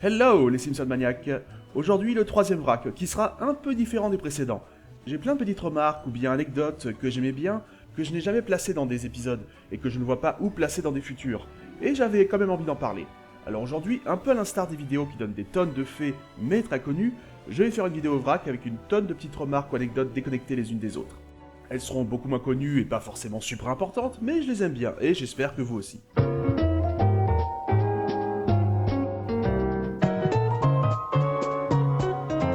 Hello les Simpson maniaques. Aujourd'hui le troisième vrac, qui sera un peu différent des précédents. J'ai plein de petites remarques ou bien anecdotes que j'aimais bien, que je n'ai jamais placées dans des épisodes, et que je ne vois pas où placer dans des futurs. Et j'avais quand même envie d'en parler. Alors aujourd'hui, un peu à l'instar des vidéos qui donnent des tonnes de faits, mais très connus, je vais faire une vidéo vrac avec une tonne de petites remarques ou anecdotes déconnectées les unes des autres. Elles seront beaucoup moins connues et pas forcément super importantes, mais je les aime bien, et j'espère que vous aussi.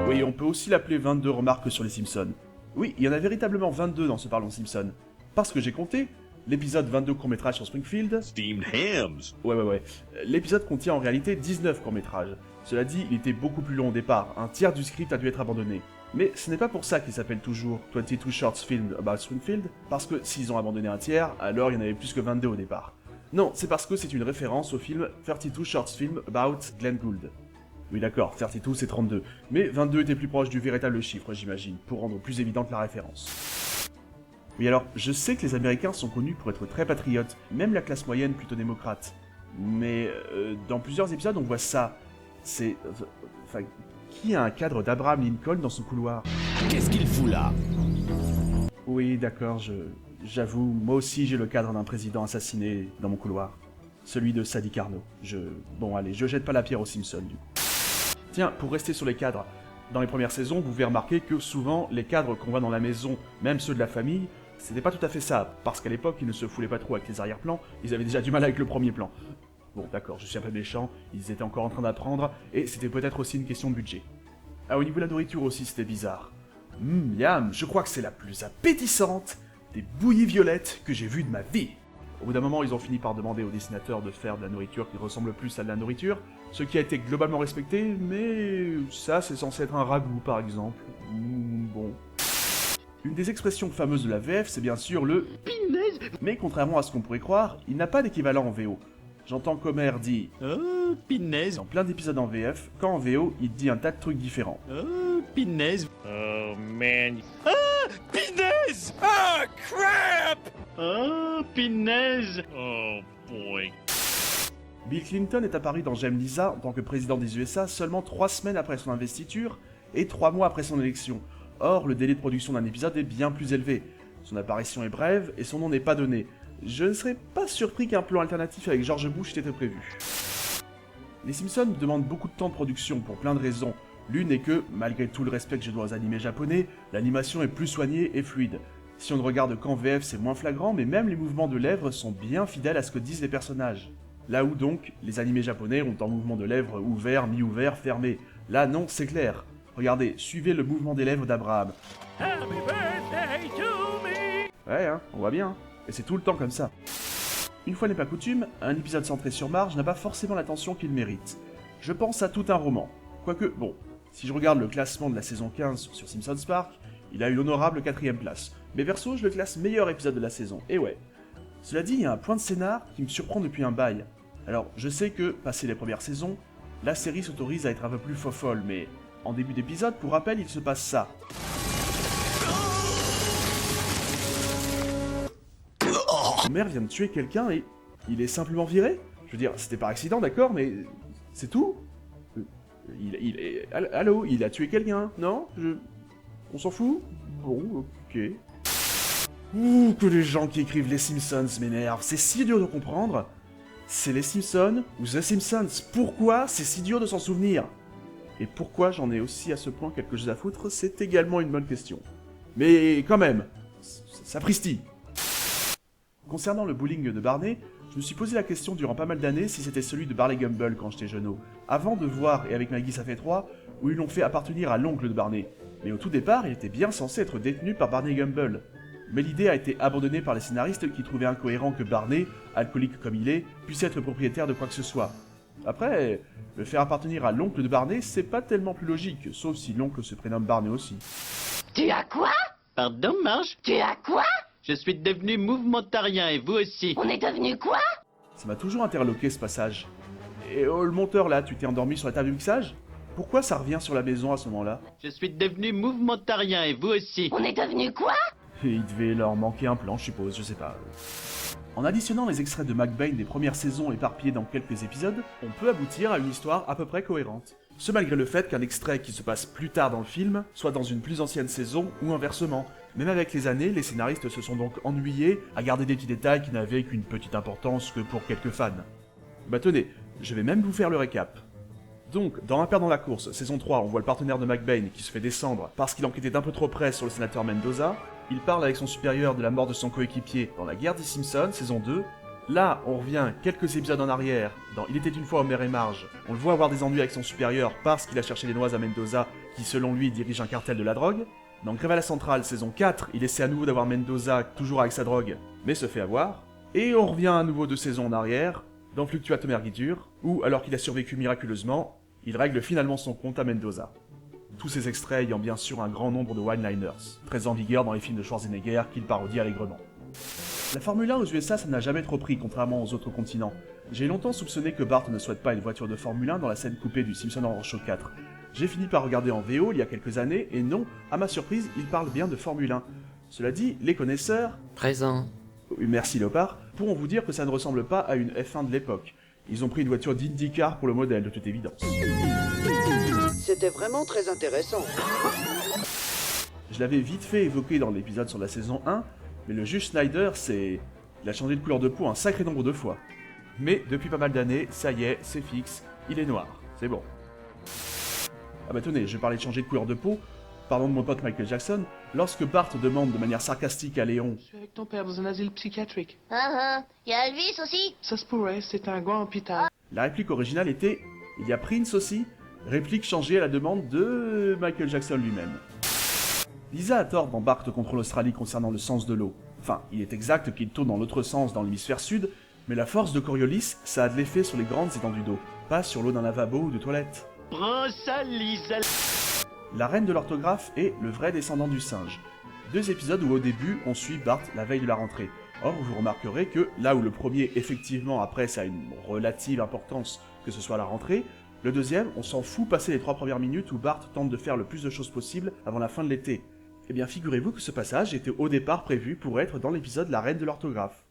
Oui, on peut aussi l'appeler 22 remarques sur les Simpsons. Oui, il y en a véritablement 22 dans ce Parlons Simpson. Parce que j'ai compté, l'épisode 22 courts-métrages sur Springfield... Steamed hams. Ouais. L'épisode contient en réalité 19 courts-métrages. Cela dit, il était beaucoup plus long au départ, un tiers du script a dû être abandonné. Mais ce n'est pas pour ça qu'il s'appelle toujours 22 Short Films About Springfield, parce que s'ils ont abandonné un tiers, alors il y en avait plus que 22 au départ. Non, c'est parce que c'est une référence au film 32 Short Films About Glenn Gould. Oui d'accord, 32 c'est 32, mais 22 était plus proche du véritable chiffre j'imagine, pour rendre plus évidente la référence. Oui alors, je sais que les Américains sont connus pour être très patriotes, même la classe moyenne plutôt démocrate. Mais dans plusieurs épisodes on voit ça. C'est... Enfin, qui a un cadre d'Abraham Lincoln dans son couloir? Qu'est-ce qu'il fout là? Oui d'accord, j'avoue, moi aussi j'ai le cadre d'un président assassiné dans mon couloir. Celui de Sadi Carnot. Bon allez, je jette pas la pierre aux Simpsons du coup. Tiens, pour rester sur les cadres, dans les premières saisons, vous pouvez remarquer que souvent, les cadres qu'on voit dans la maison, même ceux de la famille, c'était pas tout à fait ça, parce qu'à l'époque, ils ne se foulaient pas trop avec les arrière-plans, ils avaient déjà du mal avec le premier plan. Bon, d'accord, je suis un peu méchant, ils étaient encore en train d'apprendre, et c'était peut-être aussi une question de budget. Ah, au niveau de la nourriture aussi, c'était bizarre. Miam, je crois que c'est la plus appétissante des bouillies violettes que j'ai vues de ma vie. Au bout d'un moment, ils ont fini par demander aux dessinateurs de faire de la nourriture qui ressemble plus à de la nourriture, ce qui a été globalement respecté, mais ça, c'est censé être un ragoût, par exemple. Bon. Une des expressions fameuses de la VF, c'est bien sûr le « pinaise ». Mais contrairement à ce qu'on pourrait croire, il n'a pas d'équivalent en VO. J'entends qu'Homer dit « Oh, pinaise. dans plein d'épisodes en VF, quand en VO, il dit un tas de trucs différents. Oh, pinaise. Oh man. Ah, pinaise. Oh crap! Oh, pinaise. Oh boy. Bill Clinton est apparu dans J'aime Lisa en tant que président des USA seulement 3 semaines après son investiture et 3 mois après son élection. Or, le délai de production d'un épisode est bien plus élevé. Son apparition est brève et son nom n'est pas donné. Je ne serais pas surpris qu'un plan alternatif avec George Bush ait été prévu. Les Simpsons demandent beaucoup de temps de production pour plein de raisons. L'une est que, malgré tout le respect que je dois aux animés japonais, l'animation est plus soignée et fluide. Si on ne regarde qu'en VF, c'est moins flagrant, mais même les mouvements de lèvres sont bien fidèles à ce que disent les personnages. Là où donc, les animés japonais ont un mouvement de lèvres ouvert, mi-ouvert, fermé. Là non, c'est clair. Regardez, suivez le mouvement des lèvres d'Abraham. Happy birthday to me! Ouais, hein, on voit bien. Et c'est tout le temps comme ça. Une fois n'est pas coutume, un épisode centré sur Marge n'a pas forcément l'attention qu'il mérite. Je pense à tout un roman. Quoique, bon, si je regarde le classement de la saison 15 sur Simpsons Park, il a une honorable 4ème place. Mais perso, je le classe meilleur épisode de la saison, et ouais. Cela dit, il y a un point de scénar qui me surprend depuis un bail. Alors, je sais que, passé les premières saisons, la série s'autorise à être un peu plus fofolle, mais en début d'épisode, pour rappel, il se passe ça. Homer vient de tuer quelqu'un et il est simplement viré. Je veux dire, c'était par accident, d'accord, mais c'est tout. Allô, il a tué quelqu'un, non? On s'en fout? Bon, ok. Ouh, que les gens qui écrivent les Simpsons m'énervent, c'est si dur de comprendre. C'est les Simpsons ou The Simpsons? Pourquoi c'est si dur de s'en souvenir? Et pourquoi j'en ai aussi à ce point quelque chose à foutre, c'est également une bonne question. Mais quand même, sapristi. Concernant le bowling de Barney, je me suis posé la question durant pas mal d'années si c'était celui de Barney Gumble quand j'étais jeuneau, avant de voir, et avec Maggie ça fait 3, où ils l'ont fait appartenir à l'oncle de Barney. Mais au tout départ, il était bien censé être détenu par Barney Gumble. Mais l'idée a été abandonnée par les scénaristes qui trouvaient incohérent que Barney, alcoolique comme il est, puisse être propriétaire de quoi que ce soit. Après, le faire appartenir à l'oncle de Barney, c'est pas tellement plus logique, sauf si l'oncle se prénomme Barney aussi. Tu as quoi? Pardon, Marge? Tu as quoi? Je suis devenu mouvementarien et vous aussi. On est devenu quoi? Ça m'a toujours interloqué ce passage. Et oh, le monteur là, tu t'es endormi sur la table de mixage? Pourquoi ça revient sur la maison à ce moment-là? Je suis devenu mouvementarien et vous aussi. On est devenu quoi? Et il devait leur manquer un plan, je suppose, je sais pas. En additionnant les extraits de McBain des premières saisons éparpillés dans quelques épisodes, on peut aboutir à une histoire à peu près cohérente. Ce malgré le fait qu'un extrait qui se passe plus tard dans le film soit dans une plus ancienne saison ou inversement. Même avec les années, les scénaristes se sont donc ennuyés à garder des petits détails qui n'avaient qu'une petite importance que pour quelques fans. Bah tenez, je vais même vous faire le récap. Donc, dans Un père dans la course, saison 3, on voit le partenaire de McBain qui se fait descendre parce qu'il enquêtait d'un peu trop près sur le sénateur Mendoza. Il parle avec son supérieur de la mort de son coéquipier dans La guerre des Simpsons, saison 2. Là, on revient quelques épisodes en arrière, dans Il était une fois Homer et Marge. On le voit avoir des ennuis avec son supérieur parce qu'il a cherché des noises à Mendoza, qui selon lui dirige un cartel de la drogue. Dans Grève à la Centrale, saison 4, il essaie à nouveau d'avoir Mendoza, toujours avec sa drogue, mais se fait avoir. Et on revient à nouveau 2 saisons en arrière, dans Fluctuatum Ergitur, où, alors qu'il a survécu miraculeusement, il règle finalement son compte à Mendoza. Tous ces extraits ayant bien sûr un grand nombre de one-liners, très en vigueur dans les films de Schwarzenegger qu'il parodie allègrement. La Formule 1 aux USA, ça n'a jamais trop pris, contrairement aux autres continents. J'ai longtemps soupçonné que Bart ne souhaite pas une voiture de Formule 1 dans la scène coupée du Simpson Horror Show 4. J'ai fini par regarder en VO il y a quelques années, et non, à ma surprise, il parle bien de Formule 1. Cela dit, les connaisseurs... Présent. Oui, merci Léopard, pourront vous dire que ça ne ressemble pas à une F1 de l'époque. Ils ont pris une voiture d'IndyCar pour le modèle, de toute évidence. C'était vraiment très intéressant. Je l'avais vite fait évoqué dans l'épisode sur la saison 1, mais le juge Snyder, il a changé de couleur de peau un sacré nombre de fois. Mais depuis pas mal d'années, ça y est, c'est fixe, il est noir, c'est bon. Ah bah tenez, je parlais de changer de couleur de peau, parlons de mon pote Michael Jackson, lorsque Bart demande de manière sarcastique à Léon Je suis avec ton père dans un asile psychiatrique. Y a Elvis aussi? Ça se pourrait, c'est un grand hôpital. la réplique originale était « Il y a Prince aussi », réplique changée à la demande de Michael Jackson lui-même. Lisa a tort dans Bart contre l'Australie concernant le sens de l'eau. Enfin, il est exact qu'il tourne dans l'autre sens dans l'hémisphère sud, mais la force de Coriolis, ça a de l'effet sur les grandes étendues d'eau, pas sur l'eau d'un lavabo ou de toilette. Prends ça, Lisa. La reine de l'orthographe est le vrai descendant du singe. 2 épisodes où au début on suit Bart la veille de la rentrée. Or vous remarquerez que là où le premier effectivement après ça a une relative importance que ce soit à la rentrée, le deuxième on s'en fout passer les 3 premières minutes où Bart tente de faire le plus de choses possible avant la fin de l'été. Eh bien figurez-vous que ce passage était au départ prévu pour être dans l'épisode La reine de l'orthographe.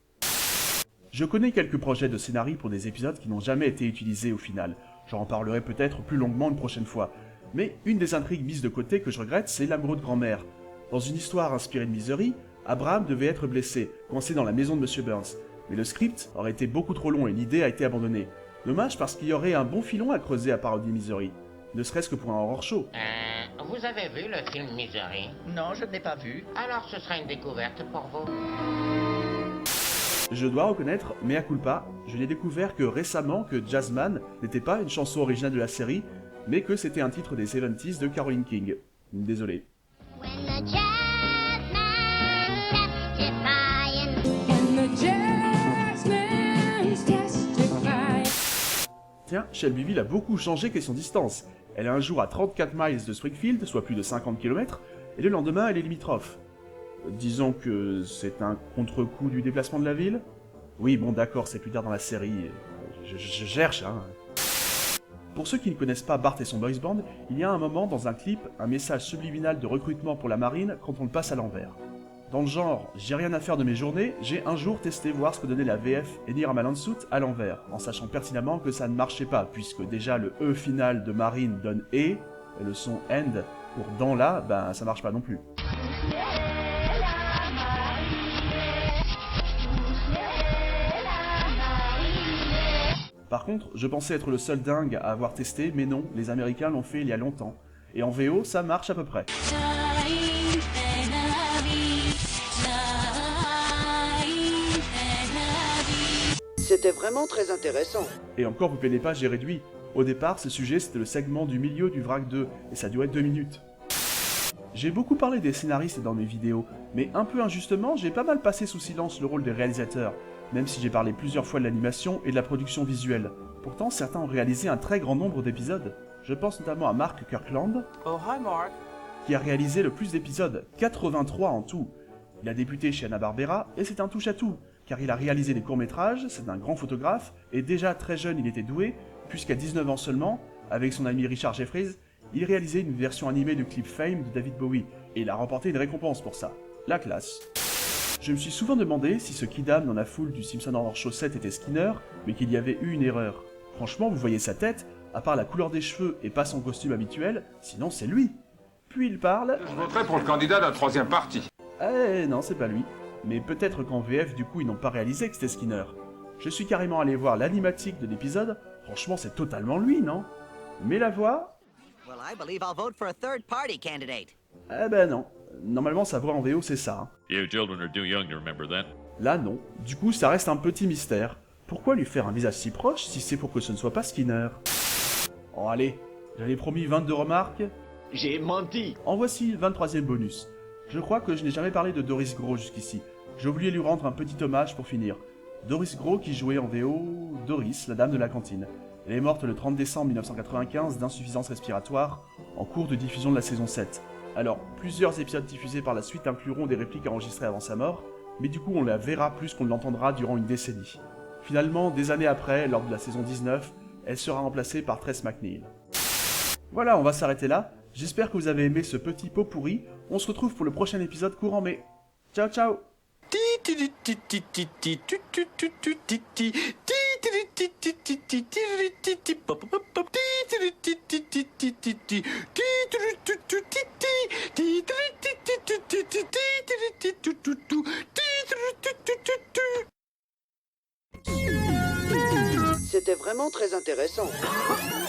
Je connais quelques projets de scénario pour des épisodes qui n'ont jamais été utilisés au final. J'en reparlerai peut-être plus longuement une prochaine fois. Mais une des intrigues mises de côté que je regrette, c'est l'amoureux de grand-mère. Dans une histoire inspirée de Misery, Abraham devait être blessé, coincé dans la maison de Monsieur Burns. Mais le script aurait été beaucoup trop long et l'idée a été abandonnée. Dommage parce qu'il y aurait un bon filon à creuser à parodier Misery. Ne serait-ce que pour un horror show. Vous avez vu le film Misery? Non, je ne l'ai pas vu. Alors ce sera une découverte pour vous. Je dois reconnaître, mea culpa, je n'ai découvert que récemment que Jazzman n'était pas une chanson originale de la série, mais que c'était un titre des 70s de Caroline King. Désolé. Tiens, Shelbyville a beaucoup changé question distance. Elle est un jour à 34 miles de Springfield, soit plus de 50 km, et le lendemain elle est limitrophe. Disons que c'est un contre-coup du déplacement de la ville. Oui, bon d'accord, c'est plus tard dans la série. Je cherche, hein. Pour ceux qui ne connaissent pas Bart et son boys band, il y a un moment dans un clip, un message subliminal de recrutement pour la marine quand on le passe à l'envers. Dans le genre, j'ai rien à faire de mes journées, j'ai un jour testé voir ce que donnait la VF Enir Amalansuit à l'envers, en sachant pertinemment que ça ne marchait pas, puisque déjà le E final de marine donne E, et le son end pour dans là, ben ça marche pas non plus. Par contre, je pensais être le seul dingue à avoir testé, mais non, les Américains l'ont fait il y a longtemps. Et en VO, ça marche à peu près. C'était vraiment très intéressant. Et encore, vous plaignez pas, j'ai réduit. Au départ, ce sujet, c'était le segment du milieu du vrac 2, et ça durait 2 minutes. J'ai beaucoup parlé des scénaristes dans mes vidéos, mais un peu injustement, j'ai pas mal passé sous silence le rôle des réalisateurs, même si j'ai parlé plusieurs fois de l'animation et de la production visuelle. Pourtant, certains ont réalisé un très grand nombre d'épisodes. Je pense notamment à Mark Kirkland, Oh, hi Mark. qui a réalisé le plus d'épisodes, 83 en tout. Il a débuté chez Hanna-Barbera, et c'est un touche-à-tout, car il a réalisé des courts-métrages, c'est un grand photographe, et déjà très jeune il était doué, puisqu'à 19 ans seulement, avec son ami Richard Jeffries, il réalisait une version animée du clip Fame de David Bowie, et il a remporté une récompense pour ça. La classe. Je me suis souvent demandé si ce kidam dans la foule du Simpson en hors chaussettes était Skinner, mais qu'il y avait eu une erreur. Franchement, vous voyez sa tête, à part la couleur des cheveux et pas son costume habituel, sinon c'est lui. Puis il parle... Je voterai pour le candidat d'un troisième parti. Eh non, c'est pas lui. Mais peut-être qu'en VF, du coup, ils n'ont pas réalisé que c'était Skinner. Je suis carrément allé voir l'animatique de l'épisode, franchement c'est totalement lui, non? Mais la voix... Well, I believe I'll vote for a third party candidate. Eh ben non. Normalement sa voix en VO c'est ça. Hein. You children are too young to remember that. Là non. Du coup ça reste un petit mystère. Pourquoi lui faire un visage si proche si c'est pour que ce ne soit pas Skinner? Oh allez, j'avais promis 22 remarques. J'ai menti. En voici le 23e bonus. Je crois que je n'ai jamais parlé de Doris Gros jusqu'ici. J'ai oublié de lui rendre un petit hommage pour finir. Doris Gros qui jouait en VO Doris, la dame de la cantine. Elle est morte le 30 décembre 1995 d'insuffisance respiratoire en cours de diffusion de la saison 7. Alors, plusieurs épisodes diffusés par la suite incluront des répliques enregistrées avant sa mort, mais du coup on la verra plus qu'on ne l'entendra durant une décennie. Finalement, des années après, lors de la saison 19, elle sera remplacée par Tress MacNeille. Voilà, on va s'arrêter là. J'espère que vous avez aimé ce petit pot pourri. On se retrouve pour le prochain épisode courant mai. Ciao ciao. C'était vraiment très intéressant.